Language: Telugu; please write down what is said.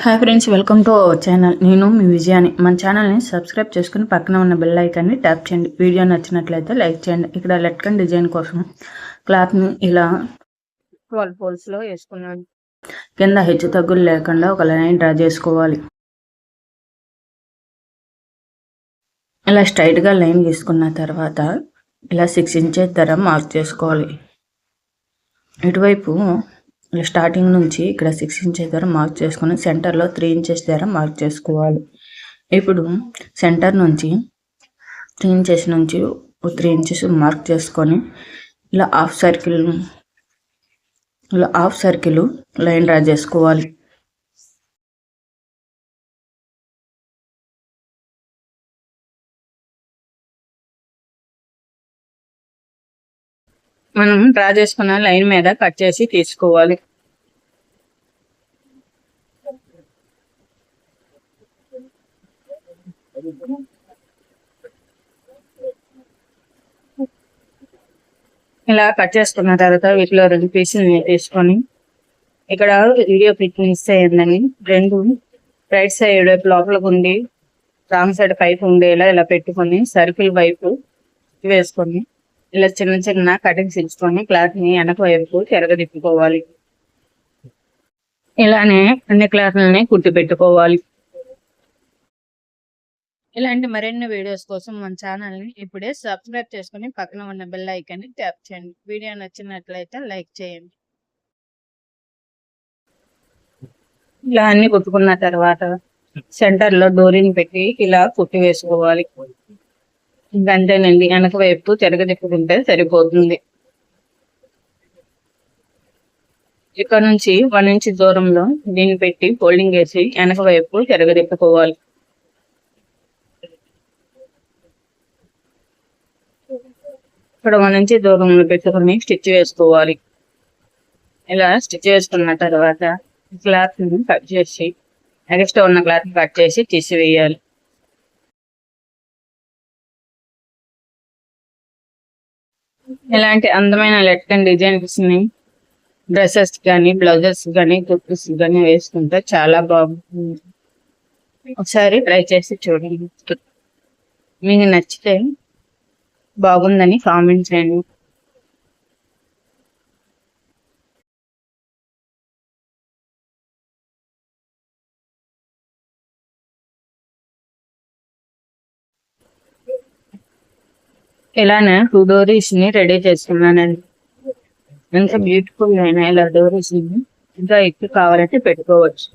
Hi friends, welcome to our channel. నేను మీ విజయాని. మన ఛానల్ని సబ్స్క్రైబ్ చేసుకుని పక్కన ఉన్న బెల్ ఐకాన్ని ట్యాప్ చేయండి. వీడియో నచ్చినట్లయితే లైక్ చేయండి. ఇక్కడ లెట్కన్ డిజైన్ కోసం క్లాత్ని ఇలా 12 ఫోల్డ్స్లో వేసుకున్నాను. కింద హెచ్చు తగ్గులు లేకుండా ఒక లైన్ డ్రా చేసుకోవాలి. ఇలా స్ట్రైట్గా లైన్ గీసుకున్న తర్వాత ఇలా 6 ఇంచెస్ ధర మార్క్ చేసుకోవాలి. ఇటువైపు స్టార్టింగ్ నుంచి ఇక్కడ 6 ఇంచెస్ దగ్గర మార్క్ చేసుకుని సెంటర్లో 3 ఇంచెస్ దగ్గర మార్క్ చేసుకోవాలి. ఇప్పుడు సెంటర్ నుంచి 3 ఇంచెస్ నుంచి 3 ఇంచెస్ మార్క్ చేసుకొని ఇలా హాఫ్ సర్కిల్ లైన్ డ్రా చేసుకోవాలి. మనం డ్రా చేసుకున్న లైన్ మీద కట్ చేసి తీసుకోవాలి. ఇలా కట్ చేసుకున్న తర్వాత వీటిలో 2 పీసులు తీసుకొని ఇక్కడ వీడియో పిక్ మిస్ అయ్యిందని 2 రైట్ సైడ్ లోపలకు ఉండి రాంగ్ సైడ్ పైపు ఉండేలా ఇలా పెట్టుకొని సర్కిల్ వైపు వేసుకొని ఇలా చిన్న చిన్న కటింగ్స్ ఇచ్చుకొని క్లాత్ని వెనక వైపు తిరగదిప్పుకోవాలి. ఇలానే అన్ని క్లాత్లని కుట్టి పెట్టుకోవాలి. ఇలాంటి మరిన్ని వీడియోస్ కోసం మన ఛానల్ని ఇప్పుడే సబ్స్క్రైబ్ చేసుకుని పక్కన ఉన్న బెల్ ఐకాన్ని ట్యాప్ చేయండి. వీడియో నచ్చినట్లయితే లైక్ చేయండి. ఇలా అన్ని కుట్టుకున్న తర్వాత సెంటర్లో డోరీని పెట్టి ఇలా కుట్టి వేసుకోవాలి. అంతేనండి, వెనక వైపు తిరగదిప్పుకుంటే సరిపోతుంది. ఇక్కడ నుంచి 1 ఇంచ్ దూరంలో దీన్ని పెట్టి ఫోల్డింగ్ వేసి వెనక వైపు తిరగదిప్పుకోవాలి. ఇక్కడ 1 ఇంచ్ దూరంలో పెట్టుకుని స్టిచ్ వేసుకోవాలి. ఇలా స్టిచ్ వేసుకున్న తర్వాత క్లాత్ కట్ చేసి ఎక్స్ట్రా ఉన్న క్లాత్ కట్ చేసి తీసివేయాలి. ఇలాంటి అందమైన లెట్కన్ డిజైన్స్ ని డ్రెస్సెస్ కానీ బ్లౌజెస్ కానీ కుర్తీస్ కానీ వేసుకుంటే చాలా బాగుంటుంది. ఒకసారి ట్రై చేసి చూడండి. మీకు నచ్చితే బాగుందని కామెంట్ చేయండి. ఇలానే 2 డోరీస్ ని రెడీ చేసుకున్నానండి. ఎంత బ్యూటిఫుల్ అయినా ఇలా డోరీస్ ని ఇంకా ఎక్కువ కావాలంటే పెట్టుకోవచ్చు.